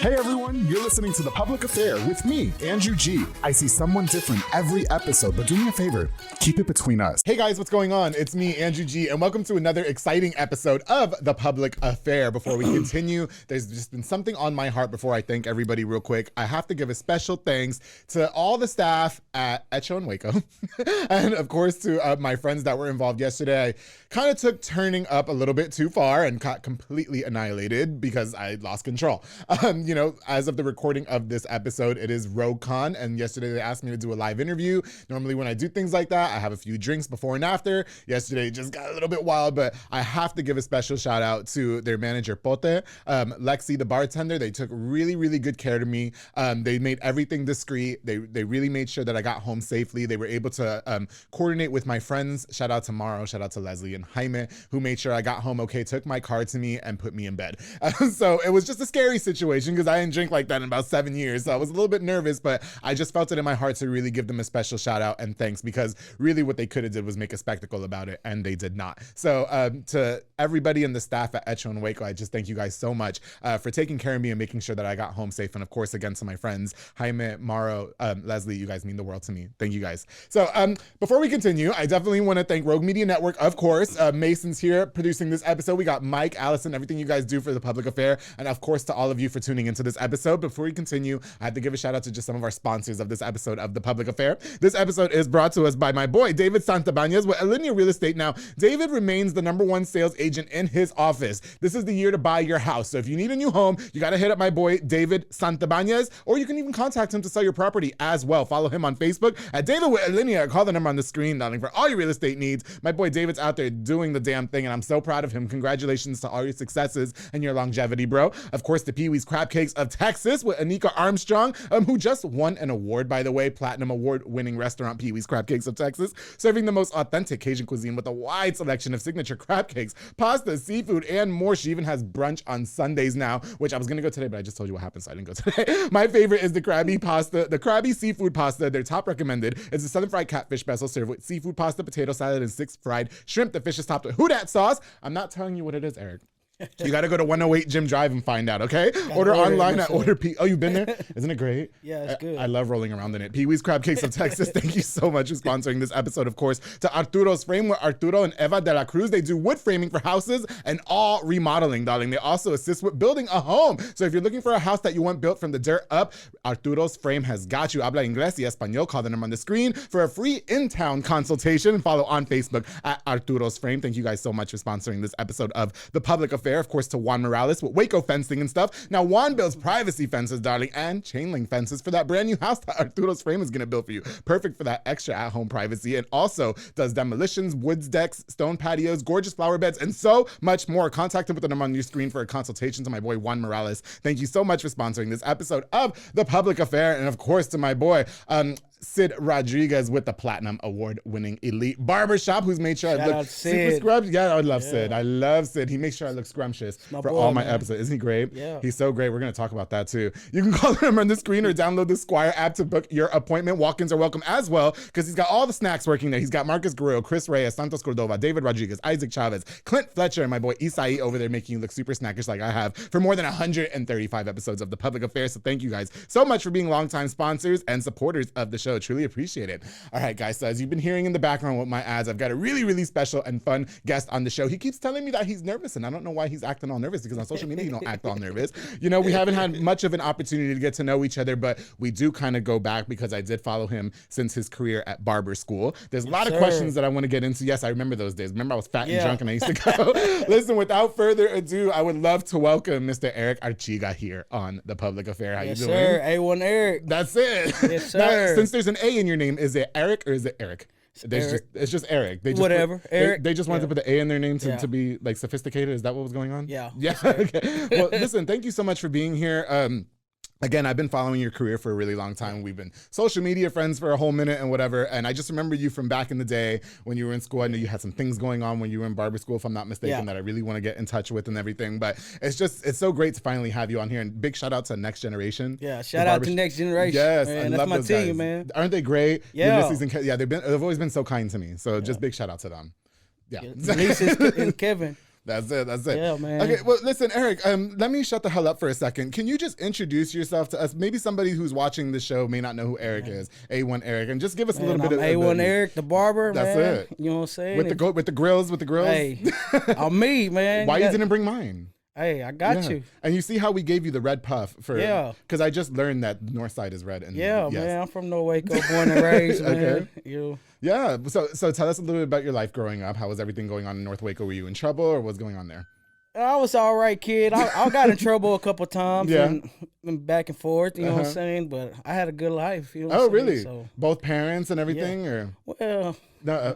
Hey everyone, you're listening to The Public Affair with me, Andrew G. I see someone different every episode, but do me a favor, keep it between us. Hey guys, what's going on? It's me, Andrew G, and welcome to another exciting episode of The Public Affair. Before we continue, there's just been something on my heart before I thank everybody real quick. I have to give a special thanks to all the staff at Echo and Waco, and of course to my friends that were involved yesterday. I kind of took turning up a little bit too far and got completely annihilated because I lost control. You know, as of the recording of this episode, it is RogueCon, and yesterday they asked me to do a live interview. Normally when I do things like that, I have a few drinks before and after. Yesterday it just got a little bit wild, but I have to give a special shout out to their manager, Pote, Lexi, the bartender. They took really, really good care of me. They made everything discreet. They really made sure that I got home safely. They were able to coordinate with my friends. Shout out to Maro, shout out to Leslie and Jaime, who made sure I got home okay, took my car to me and put me in bed. So it was just a scary situation because I didn't drink like that in about 7 years. So I was a little bit nervous, but I just felt it in my heart to really give them a special shout out and thanks, because really what they could have did was make a spectacle about it, and they did not. So to everybody in the staff at Echo and Waco, I just thank you guys so much for taking care of me and making sure that I got home safe. And of course, again, to my friends, Jaime, Maro, Leslie, you guys mean the world to me. Thank you guys. So before we continue, I definitely want to thank Rogue Media Network, of course. Mason's here producing this episode. We got Mike, Allison, everything you guys do for The Public Affair, and of course to all of you for tuning into this episode. Before we continue, I have to give a shout out to just some of our sponsors of this episode of The Public Affair. This episode is brought to us by my boy, David Santabanez with Alinea Real Estate. Now, David remains the #1 sales agent in his office. This is the year to buy your house. So if you need a new home, you got to hit up my boy, David Santabanez, or you can even contact him to sell your property as well. Follow him on Facebook at David with Alinea. Call the number on the screen, darling, for all your real estate needs. My boy David's out there doing the damn thing, and I'm so proud of him. Congratulations to all your successes and your longevity, bro. Of course, the Pee-wee's Crab Cakes of Texas with Anika Armstrong, who just won an award, by the way, Platinum Award-winning restaurant Pee-wee's Crab Cakes of Texas, serving the most authentic Cajun cuisine with a wide selection of signature crab cakes, pasta, seafood, and more. She even has brunch on Sundays now, which I was gonna go today, but I just told you what happened, so I didn't go today. My favorite is the crabby pasta, the crabby seafood pasta. Their top recommended is the southern fried catfish vessel served with seafood pasta, potato salad, and 6 fried shrimp. The fish is topped with Houdat sauce. I'm not telling you what it is, Aric. You got to go to 108 Jim Drive and find out, okay? Order online at Order P. Oh, you've been there? Isn't it great? Yeah, it's good. I love rolling around in it. Pee-wee's Crab Cakes of Texas. Thank you so much for sponsoring this episode, of course. To Arturo's Frame with Arturo and Eva de la Cruz. They do wood framing for houses and all remodeling, darling. They also assist with building a home. So if you're looking for a house that you want built from the dirt up, Arturo's Frame has got you. Habla inglés y español. Call the number on the screen for a free in-town consultation. Follow on Facebook at Arturo's Frame. Thank you guys so much for sponsoring this episode of The Public Affair. Of course, to Juan Morales with Waco fencing and stuff. Now, Juan builds privacy fences, darling, and chain link fences for that brand new house that Arturo's Frame is going to build for you. Perfect for that extra at-home privacy, and also does demolitions, woods decks, stone patios, gorgeous flower beds, and so much more. Contact him with the number on your screen for a consultation. To my boy, Juan Morales. Thank you so much for sponsoring this episode of The Public Affair, and of course, to my boy, Sid Rodriguez with the Platinum Award-winning Elite Barbershop, who's made sure I look super scrumptious. Yeah, I love Sid. I love Sid. He makes sure I look scrumptious for all my episodes. Isn't he great? Yeah. He's so great. We're going to talk about that too. You can call him on the screen or download the Squire app to book your appointment. Walk-ins are welcome as well, because he's got all the snacks working there. He's got Marcus Guerrero, Chris Reyes, Santos Cordova, David Rodriguez, Isaac Chavez, Clint Fletcher, and my boy Isai over there making you look super snackish like I have for more than 135 episodes of The Public Affair. So thank you guys so much for being longtime sponsors and supporters of the show. Truly appreciate it. All right, guys, so as you've been hearing in the background with my ads, I've got a really, really special and fun guest on the show. He keeps telling me that he's nervous, and I don't know why he's acting all nervous, because on social media, he don't act all nervous. You know, we haven't had much of an opportunity to get to know each other, but we do kind of go back because I did follow him since his career at Barber School. There's a lot of questions that I want to get into. Yes, I remember those days. Remember I was fat and drunk and I used to go. Listen, without further ado, I would love to welcome Mr. Aric Arechiga here on The Public Affair. How you doing? Yes, sir. A1 Aric. That's it. Yes, sir. Now, since there's an A in your name, is it Aric or is it Aric? It's just Aric. They just whatever. Aric. They just wanted to put the A in their name to be like sophisticated. Is that what was going on? Yeah. Yeah. Okay. Well, listen, thank you so much for being here. Again, I've been following your career for a really long time. We've been social media friends for a whole minute and whatever. And I just remember you from back in the day when you were in school. I know you had some things going on when you were in barber school, if I'm not mistaken, that I really want to get in touch with and everything. But it's so great to finally have you on here. And big shout out to Next Generation. Yeah, shout out to Next Generation. Yes, man. I love That's my those team, guys. man. Aren't they great? Yeah. They've always been so kind to me. So just big shout out to them. Yeah. Nieces and Kevin. That's it. That's it. Yeah, man. Okay, well, listen, Aric, let me shut the hell up for a second. Can you just introduce yourself to us? Maybe somebody who's watching the show may not know who Aric is, A1 Aric, and just give us a little bit of A1 Aric, the barber, that's man. it. You know what I'm saying? With the grills. Hey, I'm me, man. Why you didn't bring mine? Hey, I got you. And you see how we gave you the red puff for because I just learned that North Side is red. And man, I'm from North Waco, born and raised, man. Okay. Yeah. So tell us a little bit about your life growing up. How was everything going on in North Waco? Were you in trouble or what's going on there? I was all right, kid. I got in trouble a couple times and back and forth, you know what I'm saying? But I had a good life, you know what I'm saying? Really? So, both parents and everything? Or well, no,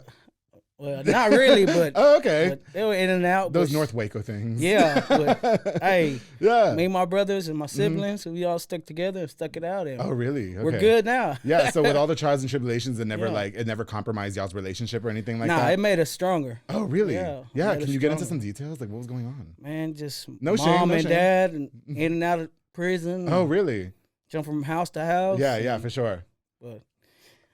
well, not really, but okay. But they were in and out. Those North Waco things. Yeah, but hey, me and my brothers and my siblings, we all stuck together and stuck it out. And really? Okay. We're good now. Yeah. So with all the trials and tribulations, it never compromised y'all's relationship or anything like that. Nah, it made us stronger. Oh, really? Yeah. Can you get into some details? Like what was going on? Man, just mom and dad and in and out of prison. Oh, really? Jump from house to house. Yeah, for sure. But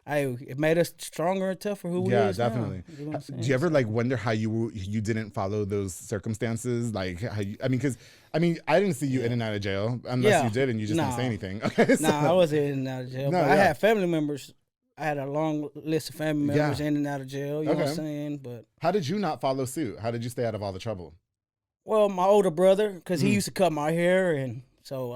it made us stronger and tougher who we is definitely. Now. You know Do you ever like wonder how you didn't follow those circumstances? Like how I didn't see you in and out of jail unless you did and you just didn't say anything. Okay. So. I wasn't in and out of jail. But I had family members. I had a long list of family members in and out of jail. You know what I'm saying? But how did you not follow suit? How did you stay out of all the trouble? Well, my older brother, because he used to cut my hair, and so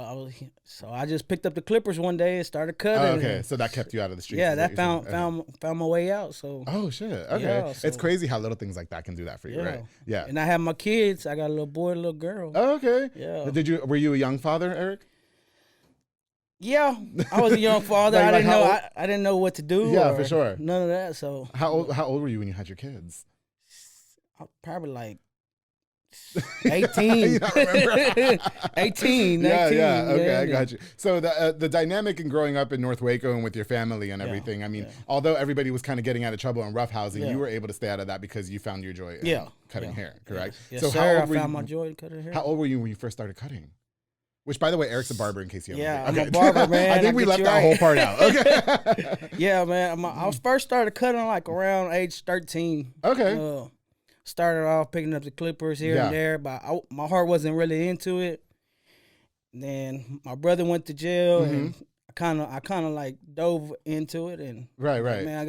I just picked up the clippers one day and started cutting. Oh, okay, so that kept you out of the streets. Yeah, that found my way out. So. Oh shit! Okay, yeah, it's crazy how little things like that can do that for you, right? Yeah. And I have my kids. I got a little boy, a little girl. Oh, okay. Yeah. Were you a young father, Aric? Yeah, I was a young father. I didn't know what to do. Yeah, for sure. None of that. So. How old were you when you had your kids? Probably like 18. You don't remember? 18. Yeah. Okay, I got you. So the dynamic in growing up in North Waco and with your family and everything. I mean, although everybody was kind of getting out of trouble in roughhousing, you were able to stay out of that because you found your joy in cutting hair. Correct? Yes, so sir. I found my joy in cutting hair. How old were you when you first started cutting? Which, by the way, Eric's a barber. In case you haven't. Yeah, I'm a barber, man. I think we left that whole part out. Okay. Yeah, man. I was first started cutting like around age 13. Okay. Started off picking up the clippers here and there, but my heart wasn't really into it. Then my brother went to jail, and I kind of like dove into it, and right. Man,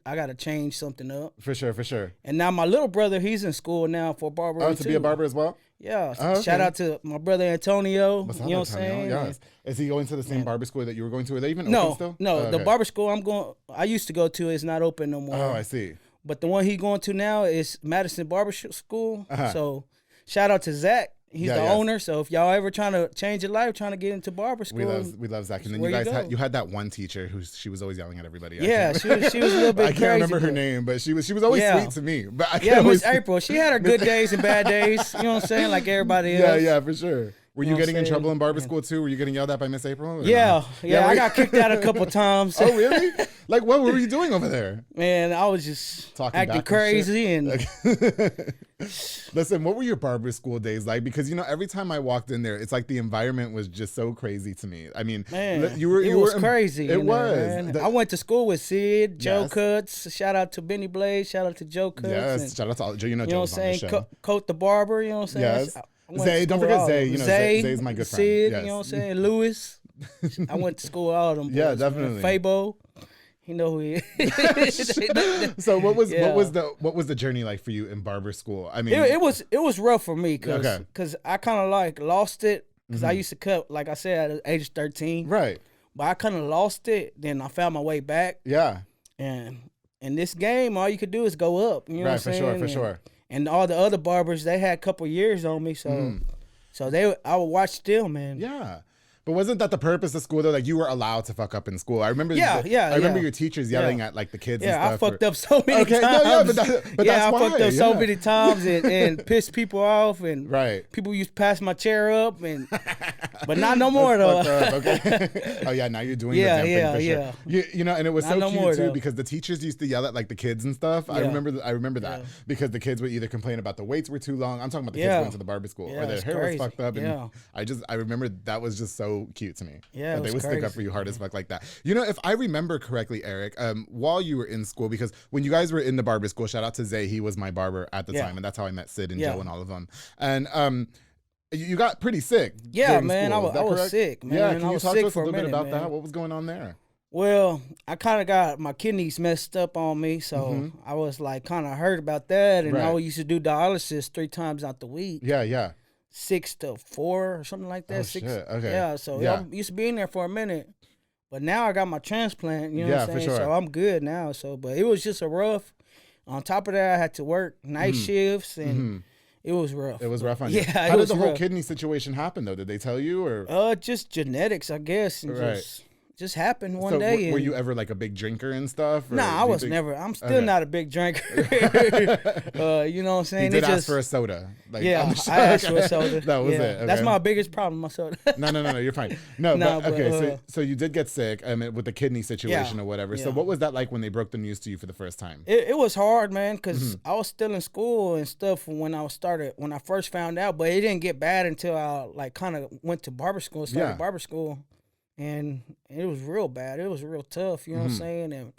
I gotta change something up. For sure. And now my little brother, he's in school now for barber. Oh, to be a barber as well. Yeah. Shout out to my brother Antonio. What's you know what I'm Antonio? saying? Yes. Is he going to the same barber school that you were going to? Are they even open still? No. The barber school I used to go to is not open no more. Oh, I see. But the one he going to now is Madison Barber School. So shout out to Zach. He's the owner. So if y'all ever trying to change your life, trying to get into barber school, we love Zach. And then you guys had that one teacher she was always yelling at everybody. Yeah, she was a little bit I can't remember her name, but she was always sweet to me. But Miss April. She had her good days and bad days. You know what I'm saying? Like everybody else. Yeah, for sure. Were you getting in trouble in barber school too? Were you getting yelled at by Miss April? Yeah. I got kicked out a couple times. Oh, really? Like, what were you doing over there? Man, I was just acting crazy and. Listen, what were your barber school days like? Because every time I walked in there, it's like the environment was just so crazy to me. I mean, man, it was crazy. It was. I went to school with Sid, Joe Cuts. Shout out to Benny Blaze. Shout out to Joe Cuts. Yes, shout out to all. Joe. You know what I'm saying? Coat the barber. You know what I'm saying? Yes. Zay, don't forget Zay. Zay's my good friend. Sid, you know what I'm saying? Lewis. I went to school with all them boys. Yeah, definitely. Fabo. You know who he is. So what was the journey like for you in barber school? I mean, it was rough for me because I kind of like lost it because I used to cut, like I said, at age 13. Right. But I kind of lost it. Then I found my way back. Yeah. And in this game, all you could do is go up. You know what I'm saying? For sure. And all the other barbers, they had a couple years on me, so I would watch them, man. Yeah. But wasn't that the purpose of school though? Like you were allowed to fuck up in school. I remember. I remember your teachers yelling at like the kids. Yeah, and stuff I fucked up so many times. No, but that's I why. fucked up so many times and pissed people off and people used to pass my chair up but not no more though. Okay. Oh yeah, now you're doing the damn thing for sure. You know, and it was not so cute too because the teachers used to yell at like the kids and stuff. Yeah. I remember that because the kids would either complain about the waits were too long. I'm talking about the kids going to the barber school or their hair was fucked up. And I remember that was just so so cute to me. Yeah, that they would stick up for you hard as fuck like that. You know, if I remember correctly, Aric, while you were in school, because when you guys were in the barber school, shout out to Zay, he was my barber at the time, and that's how I met Sid and Joe and all of them. And you got pretty sick. Yeah, man, I was sick, man. Yeah, can you talk to us a little bit about man. that? What was going on there? Well, I kind of got my kidneys messed up on me, so I was like kind of hurt about that, and I used to do dialysis 3 times out the week. Yeah. 6 to 4 or something like that. Oh, 6. shit. Okay. Yeah, so I used to be in there for a minute, but now I got my transplant. You know what I'm saying? For sure. So I'm good now. So, but it was just a rough. On top of that, I had to work night shifts and. It was rough. It was rough on you. Yeah, how did the whole kidney situation happen though? Did they tell you or? Just genetics, I guess. And just happened one day. Were you ever like a big drinker and stuff? Nah, I was never. I'm still not a big drinker. You know what I'm saying? You did ask for a soda. Like, I asked for a soda. That was it. Okay. That's my biggest problem, my soda. No, you're fine. No, but okay, so you did get sick with the kidney situation or whatever. So what was that like when they broke the news to you for the first time? It was hard, man, because I was still in school and stuff when I first found out, but it didn't get bad until I like kind of went to barber school, started barber school. And it was real bad. It was real tough, you know what I'm saying?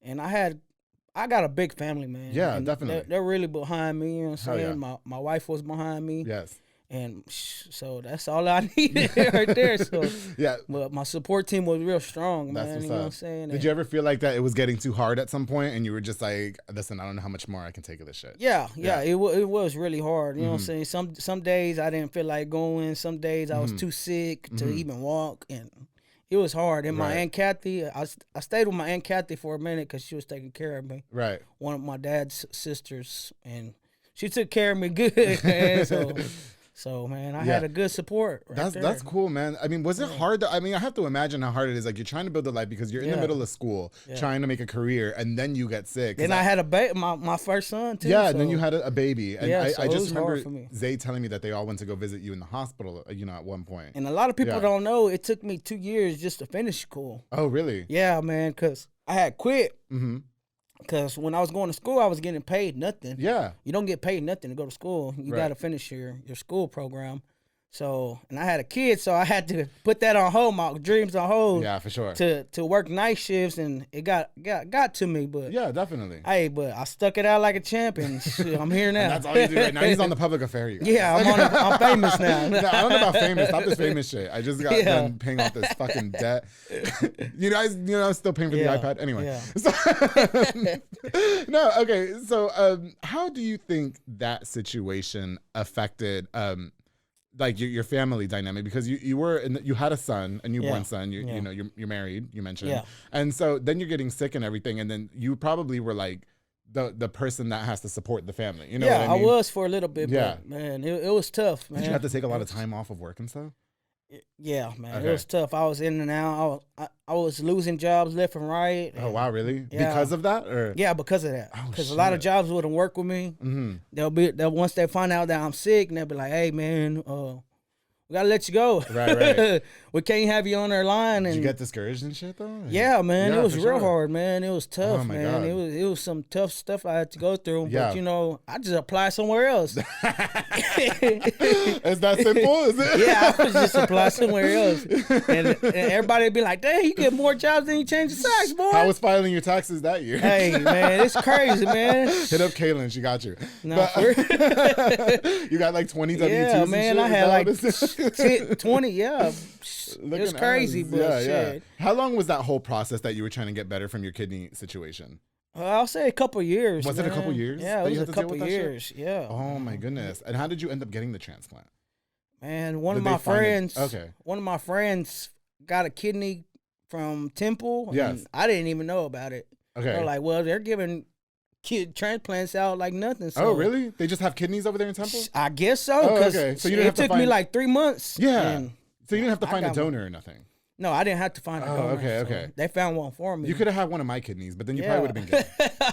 And I got a big family, man. Yeah, and definitely. They're really behind me, you know what I'm saying? Yeah. My wife was behind me. Yes. And so that's all I needed right there. So yeah. But my support team was real strong, man. That's you know what I'm saying? Did you ever feel like that it was getting too hard at some point and you were just like, listen, I don't know how much more I can take of this shit? Yeah. It was really hard. You know what I'm saying? Some days I didn't feel like going. Some days I was too sick to even walk. And it was hard. And my Aunt Kathy, I stayed with my Aunt Kathy for a minute because she was taking care of me. Right. One of my dad's sisters. And she took care of me good, man. So man, I had a good support. That's cool, man. I mean, was it hard? I have to imagine how hard it is. Like you're trying to build a life because you're in the middle of school, trying to make a career, and then you get sick. And I had a baby, my first son too. Yeah, and then you had a baby, and I just remember Zay telling me that they all went to go visit you in the hospital, at one point. And a lot of people don't know it took me 2 years just to finish school. Oh, really? Yeah, man, because I had quit. Because when I was going to school, I was getting paid nothing. Yeah. You don't get paid nothing to go to school. You got to finish your school program. So, and I had a kid, so I had to put that on hold, my dreams on hold. Yeah, for sure. To work night shifts, and it got to me, but yeah, definitely. Hey, but I stuck it out like a champion. I'm here now. And that's all you do right now. He's on the public affair, you guys. Yeah, I'm famous now. No, I don't know about famous. Stop this famous shit. I just got done paying off this fucking debt. I'm still paying for the iPad anyway. Yeah. So, no, okay. So, how do you think that situation affected like your family dynamic, because you had a son, a newborn son, you're married, you mentioned, and so then you're getting sick and everything, and then you probably were like the person that has to support the family. You know what I mean? I was for a little bit, but man, it was tough, man. Did you have to take a lot of time off of work and stuff? Yeah, man, it was tough. I was in and out. I was losing jobs left and right. Oh wow, really? Yeah. Because of that, or because of that. Because a lot of jobs wouldn't work with me. They'll once they find out that I'm sick, and they'll be like, "Hey, man, we gotta let you go. Right. We can't have you on our line." And did you get discouraged and shit though? Yeah, man, it was real hard, man. It was tough, oh, my man. God. It was some tough stuff I had to go through. But I just applied somewhere else. Is that simple? Is it? Yeah, I was just apply somewhere else, and everybody would be like, "Dang, you get more jobs than you change the tax, boy." How was filing your taxes that year? Hey, man, it's crazy, man. Hit up Kaylin, she got you. No, you got like 20 W2s. Yeah, man, I had like 20. Yeah, Look, it was crazy, but shit. How long was that whole process that you were trying to get better from your kidney situation? I'll say a couple of years. Was it a couple of years? Yeah, it was a couple of years. Yeah. Oh my goodness! And how did you end up getting the transplant? Man, one of my friends got a kidney from Temple. Yes. And I didn't even know about it. Okay. They're like, well, they're giving kid transplants out like nothing. So oh, really? They just have kidneys over there in Temple? I guess so. Oh, okay. So you didn't have to took me like 3 months. Yeah. So you didn't have to find a donor or nothing? No, I didn't have to find a donor. Okay. They found one for me. You could have had one of my kidneys, but then you probably would have been good.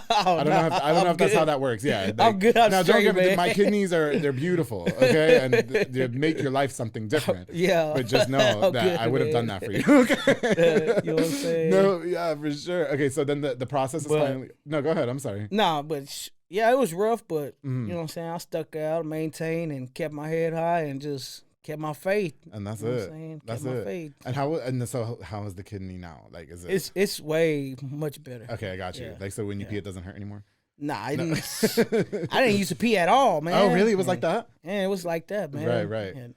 I don't know if that's how that works. Yeah. I'm good. Now, don't get me. My kidneys they're beautiful, okay, and they make your life something different. Yeah. But just know that I would have done that for you. Okay. You know what I'm saying? No, yeah, for sure. Okay, so then the process is finally. No, go ahead. I'm sorry. No, but it was rough, but you know what I'm saying. I stuck out, maintained, and kept my head high, and just kept my faith. And that's you know it. What I'm saying? That's kept it. my faith. And so how is the kidney now? Like, is it? It's way much better. Okay, I got you. Yeah. Like, so when you pee, it doesn't hurt anymore? Nah, I didn't used to pee at all, man. Oh, really? It was like that? Yeah, it was like that, man. Right. And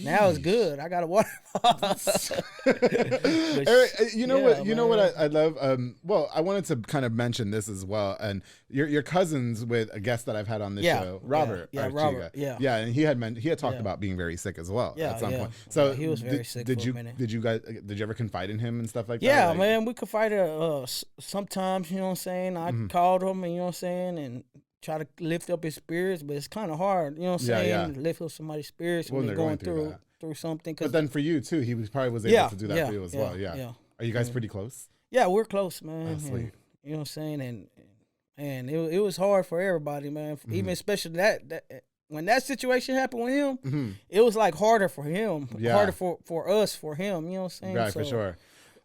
now it's good. I got a water bottle. Aric, you know what? You know what I love. Well, I wanted to kind of mention this as well. And you're cousins with a guest that I've had on this show, Robert. Robert. Yeah, and he had talked about being very sick as well at some point. So he was very sick. Did for a minute. Did you ever confide in him and stuff like that? Yeah, like, man, we confided sometimes. You know what I'm saying? I called him, and you know what I'm saying, and try to lift up his spirits, but it's kind of hard. You know what I'm saying? Lift up somebody's spirits when they're going through something. But then for you too, he probably was able to do that for you as well. Yeah. Are you guys pretty close? Yeah, we're close, man. Oh, sweet. And, you know what I'm saying? And it was hard for everybody, man. Even especially that when that situation happened with him, it was like harder for him, harder for us, for him. You know what I'm saying? Right, for sure.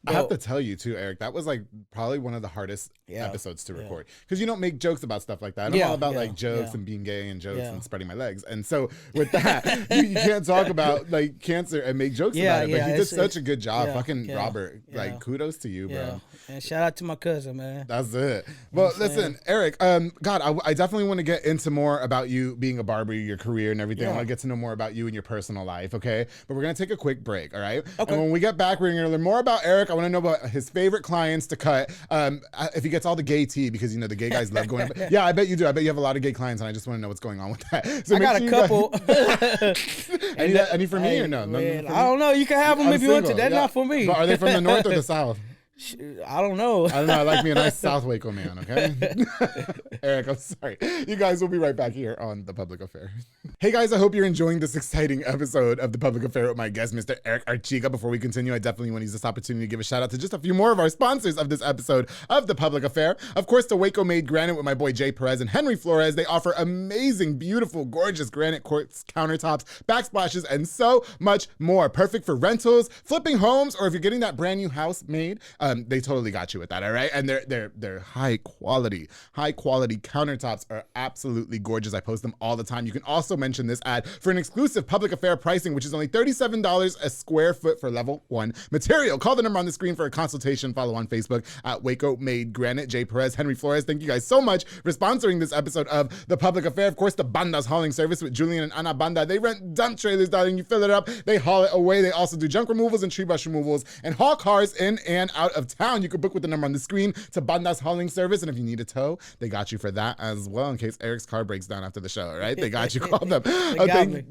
I have to tell you too, Aric, that was like probably one of the hardest episodes to record because you don't make jokes about stuff like that. I'm all about like jokes and being gay and jokes and spreading my legs. And so with that, you can't talk about like cancer and make jokes about it. But he did such a good job. Fucking Robert, like kudos to you, bro. And shout out to my cousin, man. That's it. Well, listen, Aric, God, I definitely want to get into more about you being a barber, your career and everything. I want to get to know more about you and your personal life, okay? But we're going to take a quick break, all right? Okay. And when we get back, we're going to learn more about Aric. I want to know about his favorite clients to cut. If he gets all the gay tea, because, you know, the gay guys love going. Yeah, I bet you do. I bet you have a lot of gay clients, and I just want to know what's going on with that. So I got a couple. Any for me or no? Man, I don't know. You can have them if you want to. That's not for me. But are they from the north or the south? I don't know. I don't know. I like me a nice South Waco man, okay? Aric, I'm sorry. You guys will be right back here on The Public Affair. Hey guys, I hope you're enjoying this exciting episode of The Public Affair with my guest, Mr. Aric Arechiga. Before we continue, I definitely want to use this opportunity to give a shout out to just a few more of our sponsors of this episode of The Public Affair. Of course, the Waco Made Granite with my boy Jay Perez and Henry Flores. They offer amazing, beautiful, gorgeous granite quartz countertops, backsplashes, and so much more. Perfect for rentals, flipping homes, or if you're getting that brand new house made. They totally got you with that, all right? And they're high quality countertops are absolutely gorgeous. I post them all the time. You can also mention this ad for an exclusive Public Affair pricing, which is only $37 a square foot for level 1 material. Call the number on the screen for a consultation. Follow on Facebook at Waco Made Granite. Jay Perez, Henry Flores, thank you guys so much for sponsoring this episode of The Public Affair. Of course, the Banda's hauling service with Julian and Ana Banda. They rent dump trailers, darling. You fill it up, they haul it away. They also do junk removals and tree brush removals and haul cars in and out of town. You can book with the number on the screen to Banda's hauling service. And if you need a tow, they got you for that as well in case Eric's car breaks down after the show, all right? They got you. Call them.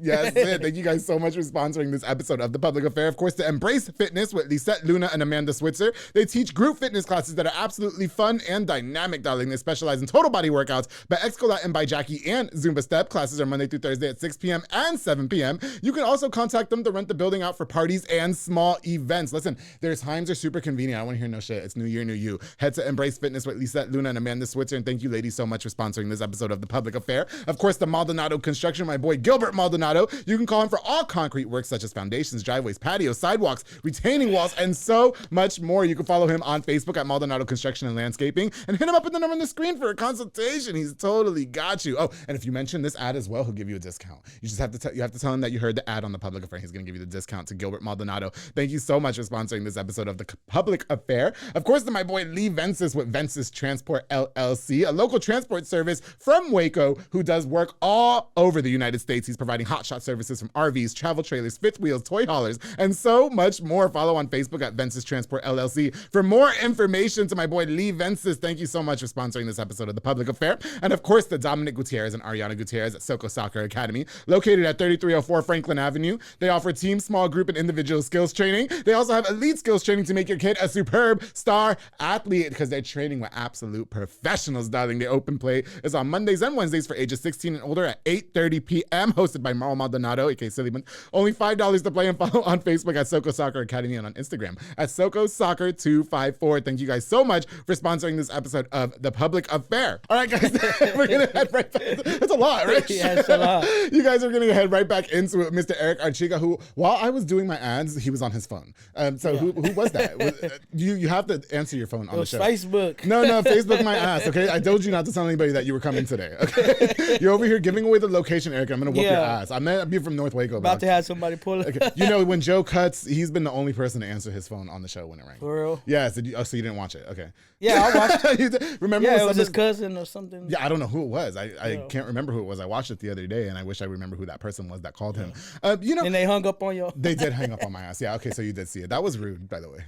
Yes, thank you guys so much for sponsoring this episode of The Public Affair. Of course, to Embrace Fitness with Lisette Luna and Amanda Switzer. They teach group fitness classes that are absolutely fun and dynamic, darling. They specialize in total body workouts by Excolat and by Jackie and Zumba Step. Classes are Monday through Thursday at 6 p.m. and 7 p.m. You can also contact them to rent the building out for parties and small events. Listen, their times are super convenient. I don't want to hear no shit. It's New Year, New You. Head to Embrace Fitness with Lisette Luna and Amanda Switzer. And thank you, ladies, so much for sponsoring this episode of The Public Affair. Of course, the Maldonado Construction, my boy Gilbert Maldonado. You can call him for all concrete works such as foundations, driveways, patios, sidewalks, retaining walls, and so much more. You can follow him on Facebook at Maldonado Construction and Landscaping and hit him up at the number on the screen for a consultation. He's totally got you. Oh, and if you mention this ad as well, he'll give you a discount. You just have to tell him that you heard the ad on The Public Affair. He's going to give you the discount to Gilbert Maldonado. Thank you so much for sponsoring this episode of The Public Affair. Of course, to my boy Lee Vences with Vences Transport LLC, a local transport service from Waco who does work all over the United States. He's providing hotshot services from RVs, travel trailers, fifth wheels, toy haulers, and so much more. Follow on Facebook at Vences Transport LLC for more information. To my boy Lee Vences, thank you so much for sponsoring this episode of The Public Affair. And of course, the Dominic Gutierrez and Ariana Gutierrez at Soko Soccer Academy, located at 3304 Franklin Avenue. They offer team, small group, and individual skills training. They also have elite skills training to make your kid a superb star athlete because they're training with absolute professionals, darling. The open play is on Mondays and Wednesdays for ages 16 and older at 8:30 p.m. Hosted by Marl Maldonado, aka Sillyman. Only $5 to play, and follow on Facebook at Soko Soccer Academy and on Instagram at Soko Soccer 254. Thank you guys so much for sponsoring this episode of The Public Affair. All right, guys, we're gonna head right back. It's a lot, right? Yeah, it's a lot. You guys are gonna head right back into it. Mr. Aric Arechiga, who, while I was doing my ads, he was on his phone. Who was that? You have to answer your phone on the show. Facebook. No, Facebook my ass, okay? I told you not to tell anybody that you were coming today, okay? You're over here giving away the location, Eric. I'm going to whoop your ass. I'm going to be from North Waco. About to have somebody pull it. Okay. You know, when Joe cuts, he's been the only person to answer his phone on the show when it rang. For real? Yeah, so you didn't watch it. Okay. Yeah, I watched it. Remember? Yeah, it was his cousin or something. Yeah, I don't know who it was. I can't remember who it was. I watched it the other day, and I wish I remember who that person was that called him. You know, and they hung up on you. They did hang up on my ass. Yeah, okay, so you did see it. That was rude, by the way.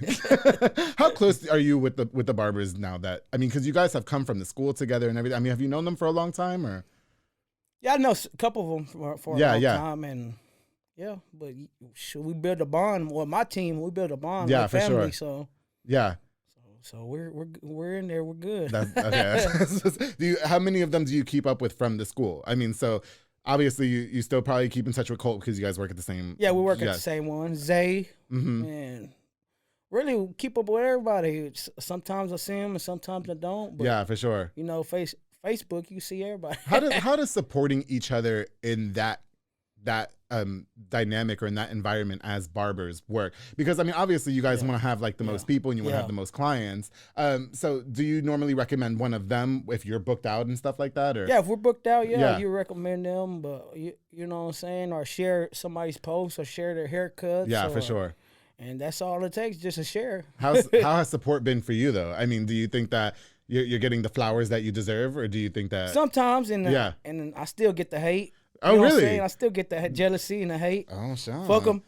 How close are you with the Barbers now? That I mean, because you guys have come from the school together and everything. I mean, have you known them for a long time, or? Yeah, I know a couple of them for a long time, and but we built a bond. Well, my team, we built a bond. Yeah, with for family, sure. So yeah. So we're in there. We're good. Okay. How many of them do you keep up with from the school? I mean, so obviously you still probably keep in touch with Colt because you guys work at the same. Yeah, we work at the same one. Zay, and really keep up with everybody. Sometimes I see them and sometimes I don't. But, yeah, for sure. You know, Facebook, you see everybody. How does supporting each other in that dynamic or in that environment as barbers work? Because I mean, obviously you guys want to have like the most people and you want to have the most clients. So do you normally recommend one of them if you're booked out and stuff like that? Or if we're booked out, you recommend them, but you know what I'm saying, or share somebody's post or share their haircuts. Yeah, for sure. And that's all it takes, just a share. How has support been for you though? I mean, do you think that you're getting the flowers that you deserve, or do you think that sometimes and I still get the hate? Oh, you know really? I still get the jealousy and the hate. Oh, sure. Fuck them.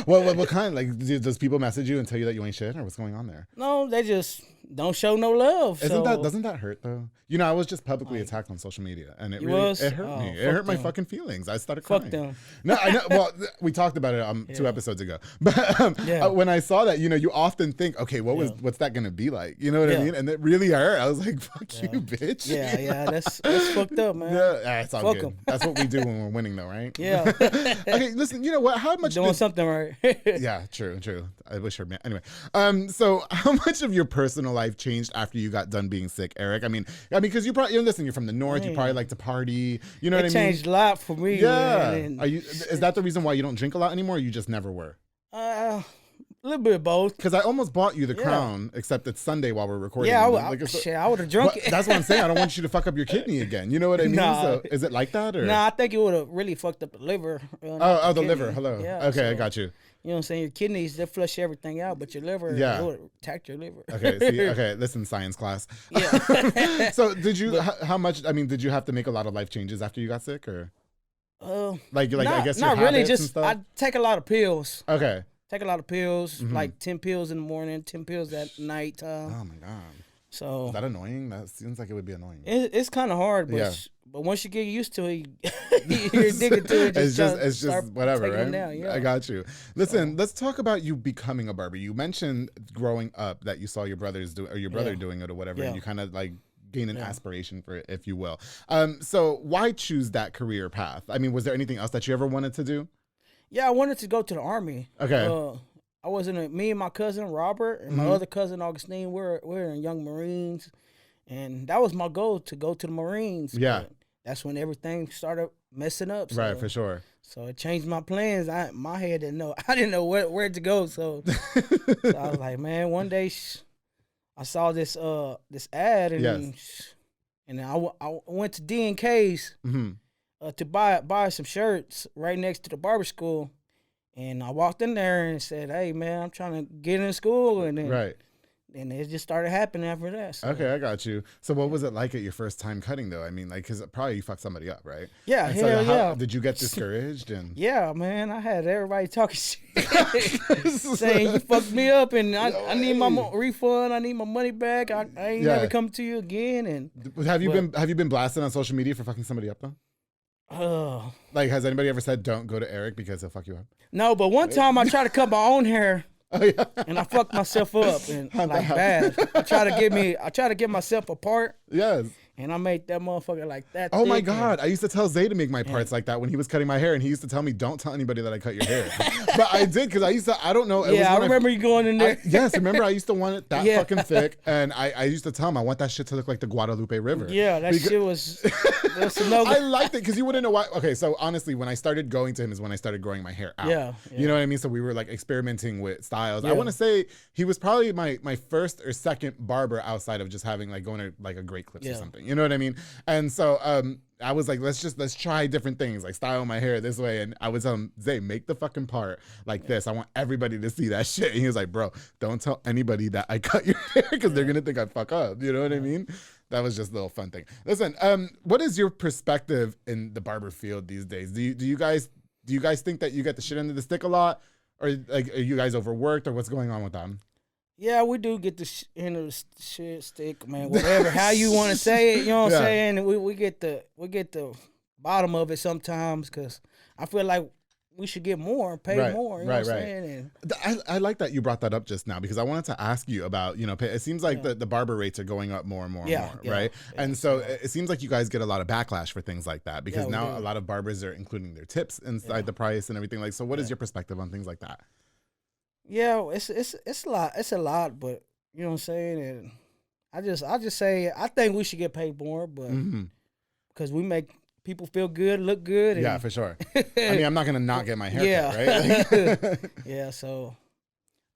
What kind? Like, does people message you and tell you that you ain't shit, or what's going on there? No, they just don't show no love. Doesn't that hurt though? You know, I was just publicly attacked on social media, and it hurt me. It hurt my fucking feelings. I started crying. Fuck them. No, I know. Well, we talked about it 2 episodes ago, but when I saw that, you know, you often think, okay, what's that gonna be like? You know what I mean? And it really hurt. I was like, fuck you, bitch. Yeah, that's fucked up, man. Yeah, it's all fuck good. 'em. That's what we do when we're winning, though, right? Yeah. Okay, listen. You know what? How much doing something right? Yeah, true. I wish her man. Anyway, so how much of your personal life changed after you got done being sick, Aric? I mean, because you're from the north. You probably like to party. You know what I mean? It changed a lot for me. Yeah. Man. Is that the reason why you don't drink a lot anymore? Or you just never were? A little bit of both. Because I almost bought you the crown, except it's Sunday while we're recording. Yeah, I would have drunk it. That's what I'm saying. I don't want you to fuck up your kidney again. You know what I mean? Nah. So is it like that? Or? Nah, I think it would have really fucked up the liver. The liver. Hello. Yeah, okay, I got you. You know what I'm saying? Your kidneys, they flush everything out, but your liver, it would attack your liver. Okay, listen, science class. Yeah. So did you, how much, I mean, did you have to make a lot of life changes after you got sick, or? I guess not really, just, I take a lot of pills. Okay. Take a lot of pills, like 10 pills in the morning, 10 pills at night. Oh my God. So. Is that annoying? That seems like it would be annoying. It's kind of hard, but once you get used to it, you're addicted to it. It's just whatever, right? Down, I got you. Listen, let's talk about you becoming a barber. You mentioned growing up that you saw your brothers do, or your brother doing it or whatever, and you kind of like gain an aspiration for it, if you will. So why choose that career path? I mean, was there anything else that you ever wanted to do? Yeah, I wanted to go to the Army. Okay. I was me and my cousin Robert and my other cousin Augustine. We're in Young Marines, and that was my goal, to go to the Marines. Yeah. But that's when everything started messing up. So, right, for sure. So it changed my plans. My head didn't know. I didn't know where to go. So, I was like, man, one day I saw this ad, and and I went to D&K's to buy some shirts right next to the barber school. And I walked in there and said, hey, man, I'm trying to get in school. And then, and it just started happening after that. So. Okay, I got you. So what was it like at your first time cutting, though? I mean, like, because probably you fucked somebody up, right? Yeah, hell. Did you get discouraged? And yeah, man, I had everybody talking shit. Saying, you fucked me up, and I need my refund. I need my money back. I ain't never come to you again. And have you been blasted on social media for fucking somebody up, though? Like, has anybody ever said don't go to Aric because he'll fuck you up? No, but one time I tried to cut my own hair, and I fucked myself up, and like bad. I try to get myself apart. Yes. And I made that motherfucker like that. Oh my God. I used to tell Zay to make my parts like that when he was cutting my hair, and he used to tell me, don't tell anybody that I cut your hair. But I did, because I don't know. Yeah, I remember you going in there. Yes, remember I used to want it that fucking thick, and I used to tell him I want that shit to look like the Guadalupe River. Yeah, that shit was no I liked it because you wouldn't know why. Okay, so honestly, when I started going to him is when I started growing my hair out. Yeah. You know what I mean? So we were like experimenting with styles. I want to say he was probably my first or second barber outside of just having like going to like a Great Clips or something. You know what I mean? And so I was like, let's try different things, like style my hair this way. And I would tell him, Zay, make the fucking part like this. I want everybody to see that shit. And he was like, bro, don't tell anybody that I cut your hair because they're gonna think I fuck up. You know what I mean? That was just a little fun thing. Listen, what is your perspective in the barber field these days? Do you guys think that you get the shit under the stick a lot, or like are you guys overworked, or what's going on with them? Yeah, we do get the end of the shit stick, man. Whatever, how you want to say it, you know what I'm saying? And we get the bottom of it sometimes, because I feel like we should get more, pay more. You know what I'm saying? And I like that you brought that up just now, because I wanted to ask you about, it seems like the barber rates are going up more and more and more, right? Yeah, and so it seems like you guys get a lot of backlash for things like that, because now a lot of barbers are including their tips inside the price and everything. Like, so what is your perspective on things like that? Yeah, it's a lot, but you know what I'm saying? And I just say I think we should get paid more, but because we make people feel good, look good. And, yeah, for sure. I mean, I'm not gonna not get my hair cut, right? Yeah, so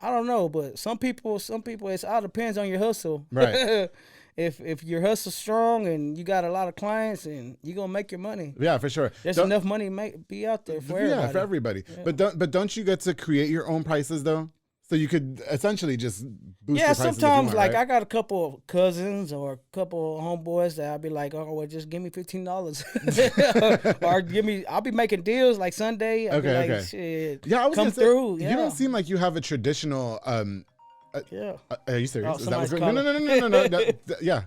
I don't know, but some people it all depends on your hustle. Right. If your hustle's strong and you got a lot of clients, and you're gonna make your money. Yeah, for sure. There's enough money be out there for everybody. Yeah, for everybody. Yeah. But don't you get to create your own prices though? So you could essentially just boost your prices. Yeah, sometimes like I got a couple of cousins or a couple of homeboys that I'll be like, oh well, just give me $15, or I'll be making deals like Sunday. I'll be like, shit, yeah, I was come through. You don't seem like you have a traditional. Yeah. Are you serious? Is that what's going on? No. Yeah.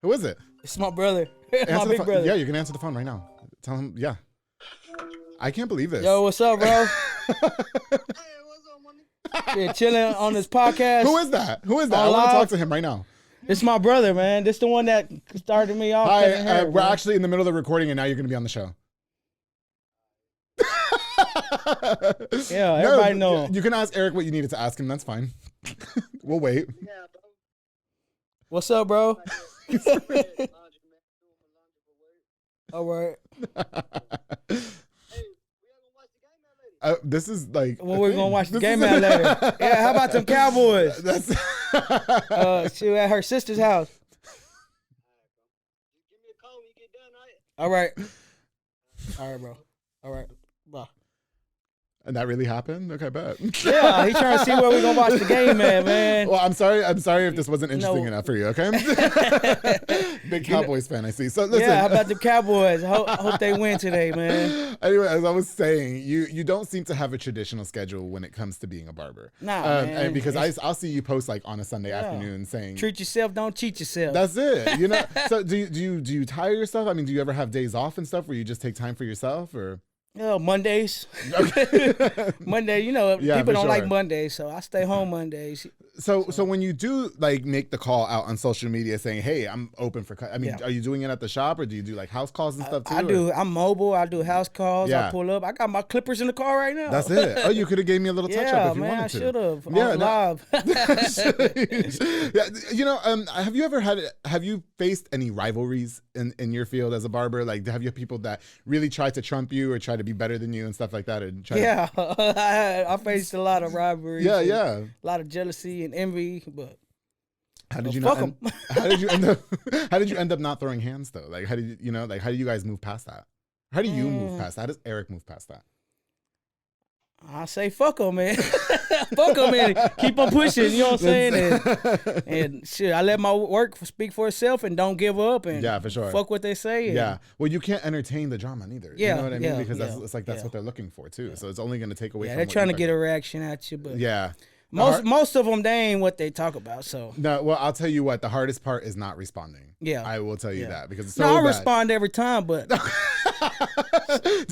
Who is it? It's my brother. My big brother. Yeah, you can answer the phone right now. Tell him. Yeah. I can't believe this. Yo, what's up, bro? Hey, what's up, man? Yeah, chilling on this podcast. Who is that? I want to talk to him right now. It's my brother, man. This the one that started me off. Hi, we're actually in the middle of the recording, and now you're going to be on the show. Yeah, everybody knows. You can ask Aric what you needed to ask him. That's fine. We'll wait. Yeah, bro. What's up, bro? All right. This is like when we're gonna watch the game out later. Yeah, how about them Cowboys? She at her sister's house. Give me a call when you get done, right? All right, bro. All right, bye. And that really happened? Okay, bet. Yeah, he's trying to see where we're gonna watch the game at, man. Well, I'm sorry if this wasn't interesting enough for you, okay? Big Cowboys fan, I see. So listen. Yeah, how about the Cowboys? I hope they win today, man. Anyway, as I was saying, you don't seem to have a traditional schedule when it comes to being a barber. Nah, man. And because I'll see you post like on a Sunday afternoon saying, treat yourself, don't cheat yourself. That's it. So do you tire yourself? I mean, do you ever have days off and stuff where you just take time for yourself, or? Mondays. Monday, people don't like Mondays, so I stay home Mondays. So when you do like make the call out on social media saying, "Hey, I'm open for," are you doing it at the shop, or do you do like house calls and stuff too? I do. I'm mobile. I do house calls. I pull up. I got my clippers in the car right now. That's it. Oh, you could have gave me a little touch up if you wanted to. I should have. Yeah, live. Have you faced any rivalries in your field as a barber? Like, have you people that really try to trump you or try to be better than you and stuff like that? I faced a lot of rivalries. Yeah. A lot of jealousy and envy, but how did you end up not throwing hands though? Like, how did how do you guys move past that? How do you move past that? How does Aric move past that? I say fuck them, man. Fuck them, and keep on pushing. You know what I'm saying? And shit, I let my work speak for itself and don't give up. And for sure. Fuck what they say. Yeah. Well, you can't entertain the drama neither. You know what I mean? Because that's what they're looking for too. So it's only going to take away. Yeah, they're trying to get a reaction at you, but yeah. Most of them, they ain't what they talk about. So no, well, I'll tell you what. The hardest part is not responding. Yeah, I will tell you that because it's so I respond every time. But do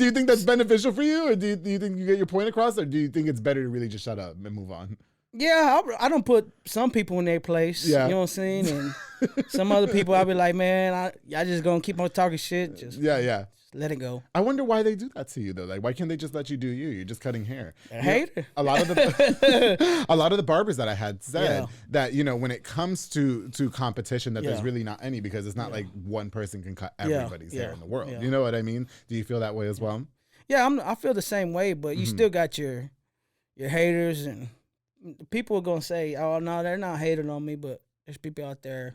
you think that's beneficial for you, or do you think you get your point across, or do you think it's better to really just shut up and move on? Yeah, I don't put some people in their place. Yeah. You know what I'm saying? And some other people, I'll be like, man, y'all just gonna keep on talking shit. Just Yeah. let it go. I wonder why they do that to you though. Like, why can't they just let you do you? You're just cutting hair. Hater. A lot of the barbers that I had said that, you know, when it comes to competition, that there's really not any, because it's not like one person can cut everybody's hair in the world. You know what I mean? Do you feel that way as well? Yeah, I feel the same way, but you still got your haters, and people are gonna say, "Oh no, they're not hating on me," but there's people out there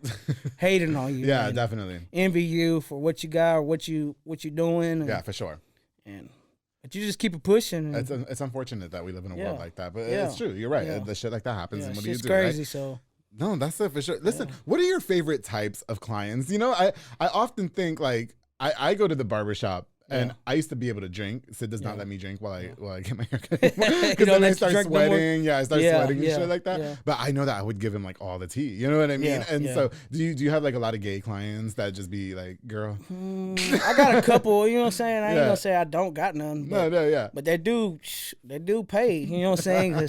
hating on you. Yeah, definitely. Envy you for what you got or what you doing. And, yeah, for sure. But you just keep it pushing. It's unfortunate that we live in a world like that, but it's true. You're right. The shit like that happens, and what do you do? Crazy. Right? So. No, that's it for sure. Listen, what are your favorite types of clients? You know, I often think like I go to the barbershop. And I used to be able to drink. Sid does not let me drink while I get my hair cut. Because then I start sweating. I start sweating and shit like that. Yeah. But I know that I would give him like all the tea. You know what I mean? And so do you have like a lot of gay clients that just be like, girl? I got a couple, you know what I'm saying? I ain't gonna say I don't got none. But, But they do pay, you know what I'm saying?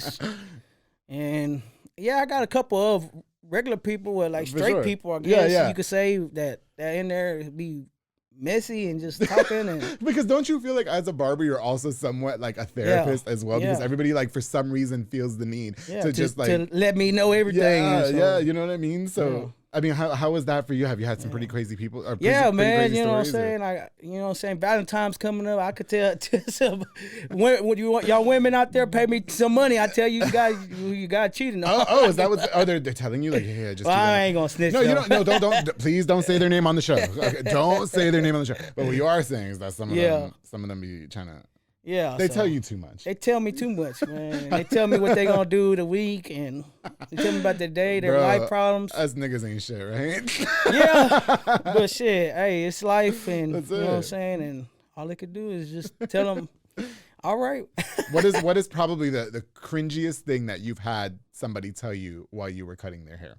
And I got a couple of regular people with like straight people, I guess you could say that in there be messy and just talking. And because don't you feel like as a barber you're also somewhat like a therapist as well, because everybody like for some reason feels the need to just like to let me know everything. You know what I mean? So I mean, how was that for you? Have you had some pretty crazy people? Or man, you know what I'm saying? You know what I'm saying? Valentine's coming up. I could tell some, when you want y'all women out there, pay me some money. I tell you guys, you got cheating. Is that what they're telling you? Like, just. Well, I ain't gonna snitch. No, you don't. No, don't. Please don't say their name on the show. Okay, don't say their name on the show. But what you are saying is that some of them be trying to. Yeah, they tell you too much. They tell me too much, man. They tell me what they gonna do the week, and they tell me about their day, their life problems. Us niggas ain't shit, right? Yeah, but shit, hey, it's life, and you know what I'm saying. And all they could do is just tell them, all right. What is probably the cringiest thing that you've had somebody tell you while you were cutting their hair?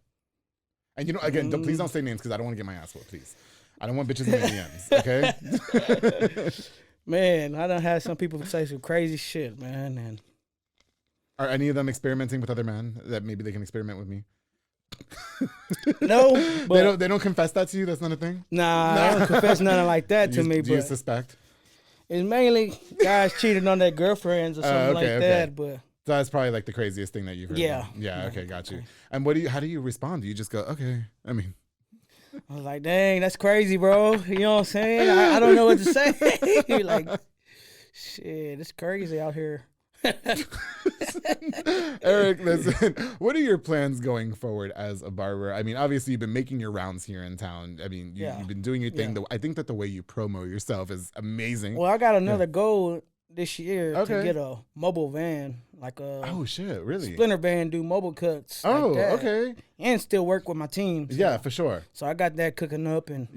And you know, again, please don't say names because I don't want to get my ass whooped. Please, I don't want bitches in my DMs. Okay. Man, I done had some people say some crazy shit, man. And are any of them experimenting with other men that maybe they can experiment with me? No, but they don't confess that to you. That's not a thing. Nah, they don't confess nothing like that to me. Do you suspect? It's mainly guys cheating on their girlfriends or something that. But so that's probably like the craziest thing that you've heard. Yeah. Yeah. Okay, got you. And how do you respond? Do you just go, okay? I mean. I was like, dang, that's crazy, bro. You know what I'm saying? I don't know what to say. Like, shit, it's crazy out here. Aric, listen, what are your plans going forward as a barber? I mean, obviously, you've been making your rounds here in town. I mean, you've been doing your thing. I think that the way you promo yourself is amazing. Well, I got another goal this year to get a mobile van, like a really? Splinter van, do mobile cuts. Oh, like okay. And still work with my team. So. Yeah, for sure. So I got that cooking up, and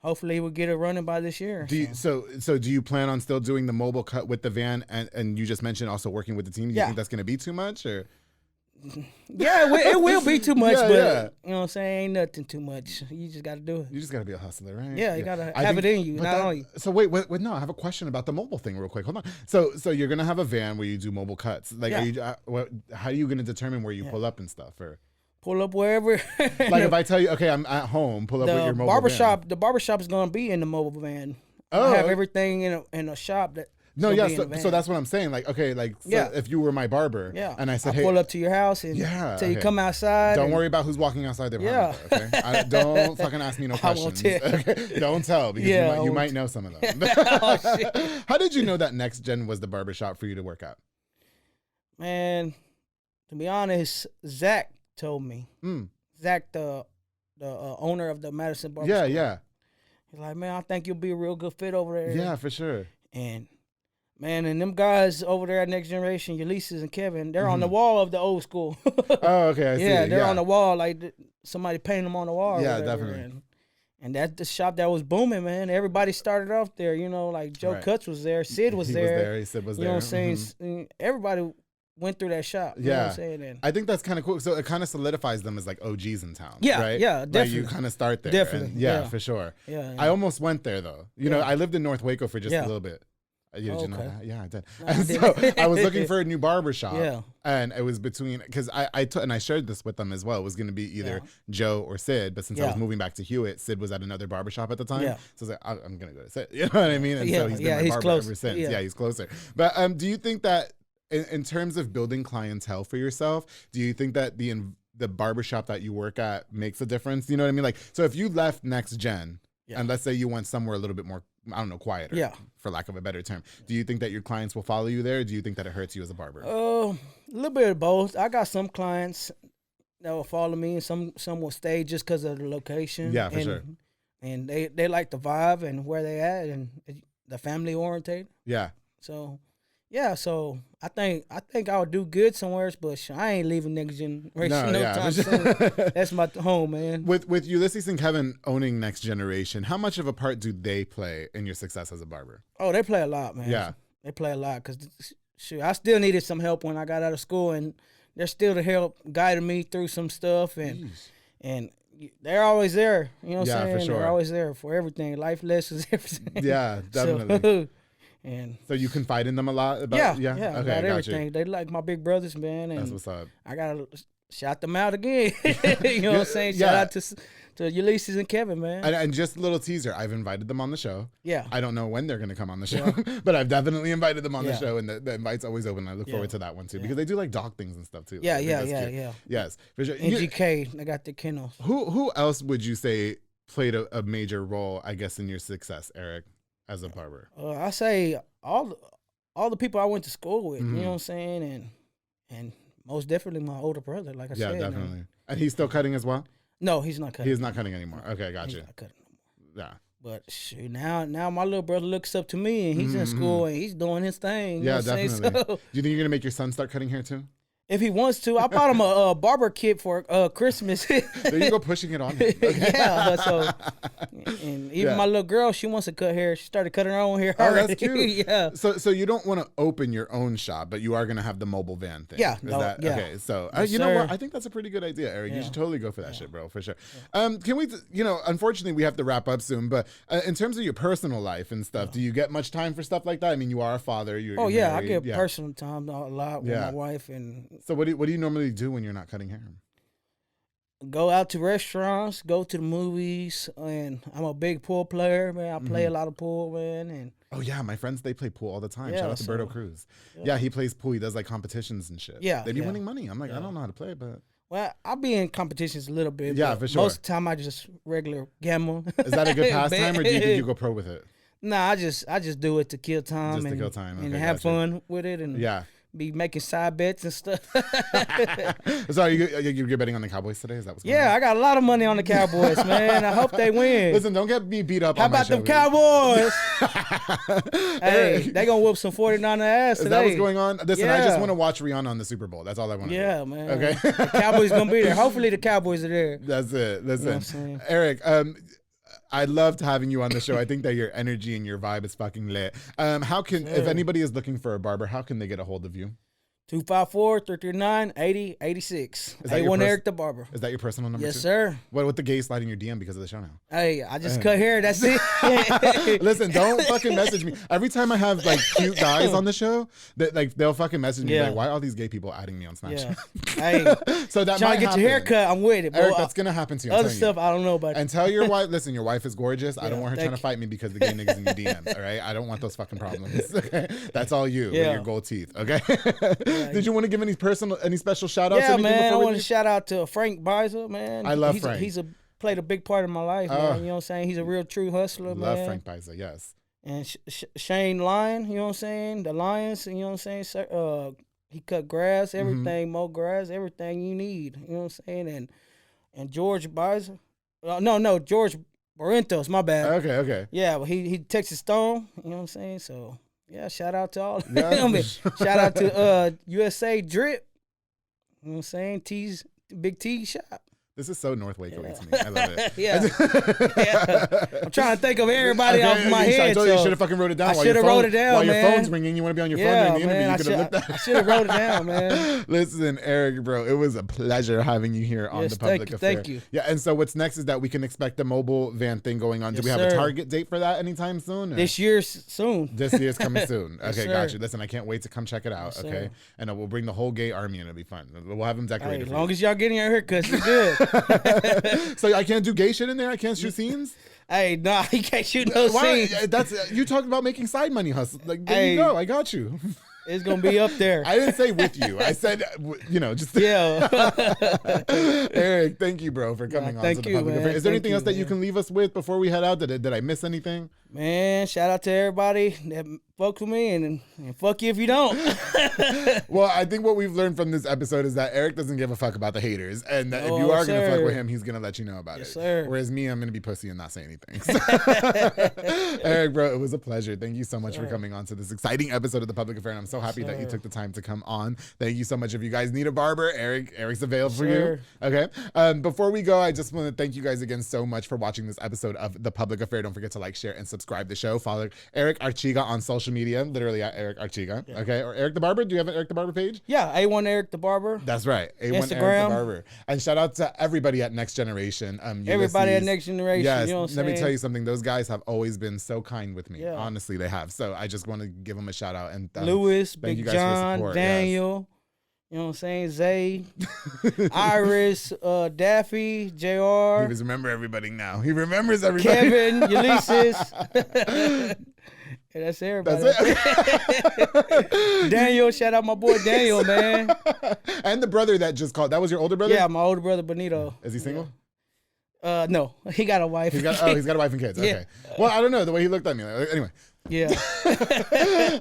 hopefully we'll get it running by this year. So do you plan on still doing the mobile cut with the van, and you just mentioned also working with the team? Do you think that's going to be too much, or? Yeah, it will be too much, but you know what I'm saying? Ain't nothing too much. You just got to do it. You just got to be a hustler, right? Yeah, you got to have it in you, not only. So wait, no, I have a question about the mobile thing real quick. Hold on. So you're going to have a van where you do mobile cuts. Like, how are you going to determine where you pull up and stuff? Or pull up wherever. Like if I tell you, okay, I'm at home, pull up with your mobile van. The barbershop is going to be in the mobile van. I have everything in a shop that. No, yeah, so that's what I'm saying. Like, okay, like, if you were my barber, and I said, hey, pull up to your house and till you come outside. Don't worry about who's walking outside their apartment, okay? Don't fucking ask me no questions. I won't tell. Okay? Don't tell, because you might know some of them. Oh, shit. How did you know that Next Gen was the barbershop for you to work at? Man, to be honest, Zach told me. Zach, the owner of the Madison Barbershop. Yeah. He's like, man, I think you'll be a real good fit over there. Yeah, for sure. And man, them guys over there at Next Generation, Ulysses and Kevin, they're on the wall of the old school. Oh, okay, I see. Yeah, they're on the wall, like somebody painted them on the wall. Yeah, definitely. And that's the shop that was booming, man. Everybody started off there, you know, like Joe Cutts was there, Sid was there. Sid was there. You know what I'm saying? Everybody went through that shop. You know what I'm saying? And I think that's kind of cool. So it kind of solidifies them as like OGs in town. Yeah, right? Yeah, definitely. Like you kind of start there. Definitely. And for sure. Yeah. I almost went there though. You know, I lived in North Waco for just a little bit. Did you know that? Yeah, I did. No, And so I was looking for a new barber shop. Yeah. And it was between, because I shared this with them as well. It was going to be either Joe or Sid. But since I was moving back to Hewitt, Sid was at another barber shop at the time. Yeah. So I was like, I'm going to go to Sid. You know what I mean? And so he's been my barber close. ever since. Yeah, he's closer. But do you think that in terms of building clientele for yourself, do you think that the barbershop that you work at makes a difference? You know what I mean? Like, so if you left Next Gen, and let's say you went somewhere a little bit more, I don't know, quieter, for lack of a better term, do you think that your clients will follow you there? Or do you think that it hurts you as a barber? A little bit of both. I got some clients that will follow me, and some will stay just because of the location. Yeah, for sure. And they like the vibe and where they at, and the family oriented. Yeah. So, yeah. So I think I would do good somewhere, but I ain't leaving Next Generation no time soon. That's my home, man. With Ulysses and Kevin owning Next Generation, how much of a part do they play in your success as a barber? Oh, they play a lot, man. Yeah. They play a lot because, sure, I still needed some help when I got out of school, and they're still to help guiding me through some stuff, and they're always there. You know what I'm saying? For sure. They're always there for everything, life lessons, everything. Yeah, definitely. So you confide in them a lot about okay, about everything. You. They like my big brothers, man. And that's what's up. I gotta shout them out again. You know what I'm saying? Shout out to Ulysses and Kevin, man. And just a little teaser, I've invited them on the show. Yeah. I don't know when they're going to come on the show, but I've definitely invited them on the show, and the invite's always open. I look forward to that one too, because they do like dog things and stuff too. Yeah. Yes, for sure. And GK, they got the kennels. Who else would you say played a major role, I guess, in your success, Aric, as a barber? I say all the people I went to school with, you know what I'm saying? And most definitely my older brother, like I said. Yeah, definitely. And he's still cutting as well? No, he's not cutting. He's not cutting anymore. Okay, gotcha. He's not cutting no more. Yeah. But shoot, now my little brother looks up to me, and he's in school, and he's doing his thing. Yeah, definitely. So, do you think you're going to make your son start cutting hair too? If he wants to, I bought him a barber kit for Christmas. There you go, pushing it on him. Okay. Yeah, so and even my little girl, she wants to cut hair. She started cutting her own hair. Oh, that's cute. Yeah. So you don't want to open your own shop, but you are going to have the mobile van thing. Yeah. Okay? So you know what? I think that's a pretty good idea, Aric. You should totally go for that shit, bro, for sure. Can we? Unfortunately, we have to wrap up soon. But in terms of your personal life and stuff, do you get much time for stuff like that? I mean, you are a father. You're married. I get personal time a lot with my wife. And so what do you normally do when you're not cutting hair? Go out to restaurants, go to the movies, and I'm a big pool player, man. I play a lot of pool, man. And oh yeah, my friends, they play pool all the time. Shout out to Berto Cruz. Yeah, he plays pool. He does like competitions and shit. Yeah, they be winning money. I'm like, I don't know how to play, but well, I'll be in competitions a little bit. Yeah, for sure. Most of the time, I just regular gamble. Is that a good pastime, or do you think you go pro with it? Nah, I just do it to kill time. Just to kill time, and have fun with it, and be making side bets and stuff. So you're betting on the Cowboys today? Is that what's going on? I got a lot of money on the Cowboys, man. I hope they win. Listen, don't get me beat up. How on my about show, them Cowboys? Hey, they gonna whoop some 49er ass today. Is that what's going on? Listen, I just want to watch Rihanna on the Super Bowl. That's all I want to do. Yeah, man. Okay. The Cowboys gonna be there. Hopefully the Cowboys are there. That's it. Listen, you know Aric, I loved having you on the show. I think that your energy and your vibe is fucking lit. How can, if anybody is looking for a barber, how can they get a hold of you? 254-339-8086. A1 Aric the Barber. Is that your personal number? Yes, too? sir. What with the gay sliding your DM because of the show now? Hey, I just cut hair. That's it. Listen, don't fucking message me. Every time I have like cute guys on the show, that like they'll fucking message me like, why are all these gay people adding me on Snapchat? Hey, so that trying might to get happen. your hair cut, I'm with it. Bro. Aric, that's gonna happen to you. Other stuff I don't know about. And tell your wife, listen, your wife is gorgeous. I don't want her trying to fight me because the gay niggas in your DMs. All right, I don't want those fucking problems. Okay, that's all you with your gold teeth. Okay. Did you want to give any special shout outs? Yeah, man. I want to shout out to Frank Beiser, man. I love Frank. He's played a big part of my life, man. You know what I'm saying? He's a real true hustler, man. Love Frank Beiser, yes. And Shane Lyon, you know what I'm saying? The Lions, you know what I'm saying? He cut grass, everything, mow grass, everything you need. You know what I'm saying? And George Beiser. No, George Barrentos, my bad. Okay. Yeah, but he Texas Stone, you know what I'm saying? So yeah, shout out to all of them. Shout out to USA Drip. You know what I'm saying? Big T shop. This is so North Waco to me. I love it. Yeah. I'm trying to think of everybody off my head. I told you should have fucking wrote it down. I should have wrote it down, while man. While your phone's ringing, you want to be on your phone during the interview. You could have looked at it. I should have wrote it down, man. Listen, Aric, bro, it was a pleasure having you here on The Public Affair. Thank you. Yeah, and so what's next is that we can expect the mobile van thing going on. Do we have a target date for that anytime soon? Or? This year's soon. This year's coming soon. Okay, Yes, got you. Listen, I can't wait to come check it out. Okay, and we'll bring the whole gay army and it'll be fun. We'll have them decorated. As long as y'all getting your haircuts, you're good. So I can't do gay shit in there? I can't shoot scenes? Hey, nah, you can't shoot no scenes. That's you talked about making side money hustle. Like, there you go. I got you. It's gonna be up there. I didn't say with you. I said, just yeah. Aric, thank you, bro, for coming on to The Public Affair. Is there anything else that you can leave us with before we head out? Did I miss anything? Man, shout out to everybody that fuck with me and fuck you if you don't. Well, I think what we've learned from this episode is that Aric doesn't give a fuck about the haters, and that if you are gonna fuck with him, he's gonna let you know about it. Sir. Whereas me, I'm gonna be pussy and not say anything. Aric, bro, it was a pleasure. Thank you so much for coming on to this exciting episode of The Public Affair, and I'm so happy that you took the time to come on. Thank you so much. If you guys need a barber, Aric's available for you. Okay. Before we go, I just want to thank you guys again so much for watching this episode of The Public Affair. Don't forget to like, share, and subscribe to the show. Follow Aric Arechiga on social media, literally at Aric Arechiga. Yeah. Okay. Or Aric the Barber. Do you have an Aric the Barber page? Yeah, A1 Aric the Barber. That's right. A1 Instagram. Aric the Barber. And shout out to everybody at Next Generation. Everybody at Next Generation. Yes. You know what I'm Let saying? me tell you something. Those guys have always been so kind with me. Yeah. Honestly, they have. So I just want to give them a shout out. And Lewis, thank Big you guys John, for support. Daniel. Yes. You know what I'm saying? Zay, Iris, Daffy, JR. He just remember everybody now. He remembers everybody. Kevin, Ulysses. Yeah, that's everybody. That's it. Daniel, shout out my boy Daniel, man. And the brother that just called. That was your older brother? Yeah, my older brother Benito. Is he single? No, he got a wife. He's got a wife and kids. Okay. Yeah. Well, I don't know the way he looked at me. Anyway. Yeah.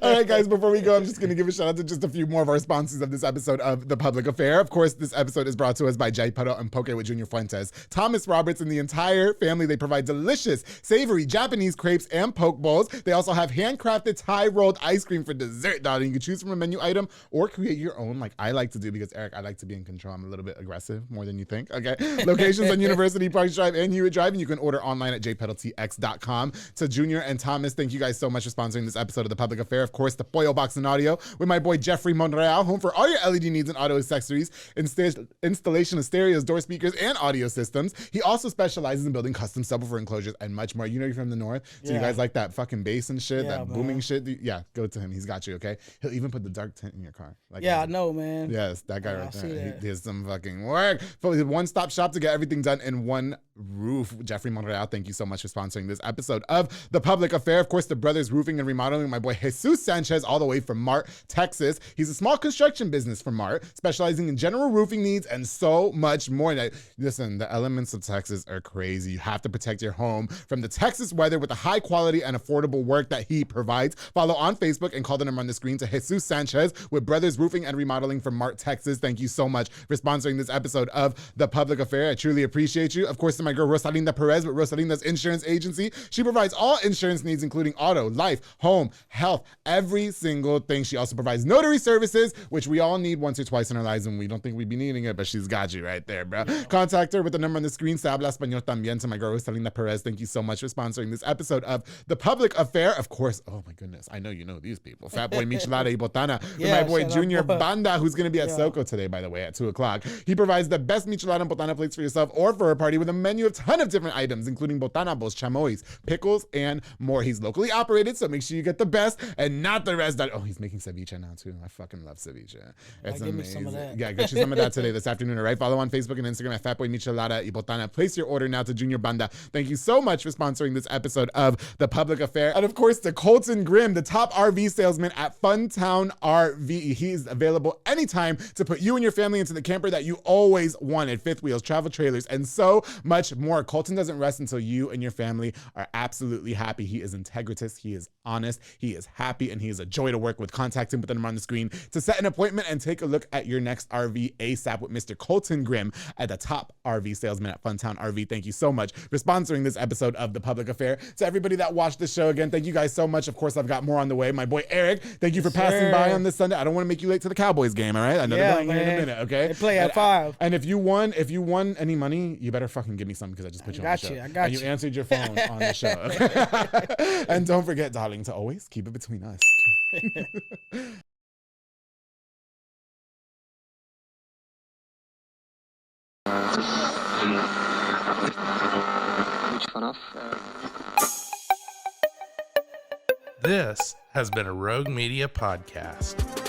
All right, guys, before we go, I'm just going to give a shout out to just a few more of our sponsors of this episode of The Public Affair. Of course, this episode is brought to us by Jaiparo and Poke with Junior Fuentes. Thomas Roberts and the entire family, they provide delicious, savory Japanese crepes and poke bowls. They also have handcrafted Thai-rolled ice cream for dessert, darling. You can choose from a menu item or create your own like I like to do because, Aric, I like to be in control. I'm a little bit aggressive, more than you think, okay? Locations on University Park Drive and Hewitt Drive, and you can order online at jpedaltx.com. To Junior and Thomas, thank you guys so much for sponsoring this episode of The Public Affair. Of course, the Pollo Box and Audio with my boy Jeffrey Monreal, home for all your LED needs and auto accessories, installation of stereos, door speakers, and audio systems. He also specializes in building custom subwoofer enclosures and much more. You know you're from the north, so you guys like that fucking bass and shit, that booming shit. Yeah, go to him. He's got you, okay? He'll even put the dark tint in your car. Like I know, man. Yes, that guy right there. He does some fucking work. One-stop shop to get everything done in one roof. Jeffrey Monreal, thank you so much for sponsoring this episode of The Public Affair. Of course, the Brothers Roofing and Remodeling, my boy Jesus Sanchez, all the way from Mart, Texas. He's a small construction business from Mart, specializing in general roofing needs and so much more. Now, listen, the elements of Texas are crazy. You have to protect your home from the Texas weather with the high quality and affordable work that he provides. Follow on Facebook and call the number on the screen to Jesus Sanchez with Brothers Roofing and Remodeling from Mart, Texas. Thank you so much for sponsoring this episode of The Public Affair. I truly appreciate you. Of course, to my girl Rosalinda Perez with Rosalinda's Insurance Agency. She provides all insurance needs, including auto, life, home, health, every single thing. She also provides notary services, which we all need once or twice in our lives, and we don't think we'd be needing it, but she's got you right there, bro. Contact her with the number on the screen. Se habla español también. To my girl Rosalinda Perez, thank you so much for sponsoring this episode of The Public Affair. Of course, oh my goodness, I know you know these people. Fat Boy Michelada y Botana with my boy Junior Banda, who's going to be at Soko today, by the way, at 2 o'clock. He provides the best Michelada and Botana plates for yourself or for a party with a menu of ton of different items, including botanabos, chamois, pickles, and more. He's locally operated, so make sure you get the best and not the rest. Oh, he's making ceviche now too. I fucking love ceviche. It's amazing. Give me some of that. Yeah, get you some of that today, this afternoon. All right, follow on Facebook and Instagram at Fatboy Michelada y Botana. Place your order now to Junior Banda. Thank you so much for sponsoring this episode of The Public Affair. And of course, to Colton Grimm, the top RV salesman at Funtown RV. He's available anytime to put you and your family into the camper that you always wanted. Fifth wheels, travel trailers, and so much more. Colton doesn't rest until you and your family are absolutely happy. He is integritous. He is honest, he is happy, and he is a joy to work with. Contact him with the number on the screen to set an appointment and take a look at your next RV ASAP with Mr. Colton Grimm at the top RV salesman at Funtown RV. Thank you so much for sponsoring this episode of The Public Affair. To everybody that watched the show, again, thank you guys so much. Of course, I've got more on the way. My boy Aric, thank you for passing by on this Sunday. I don't want to make you late to the Cowboys game, all right? I know they're playing here in a minute, okay? They play at 5. And if you won any money, you better fucking give me some because I just put you on the show. I got you. And you answered your phone on the show, okay? And don't forget, darling, to always keep it between us. This has been a Rogue Media podcast.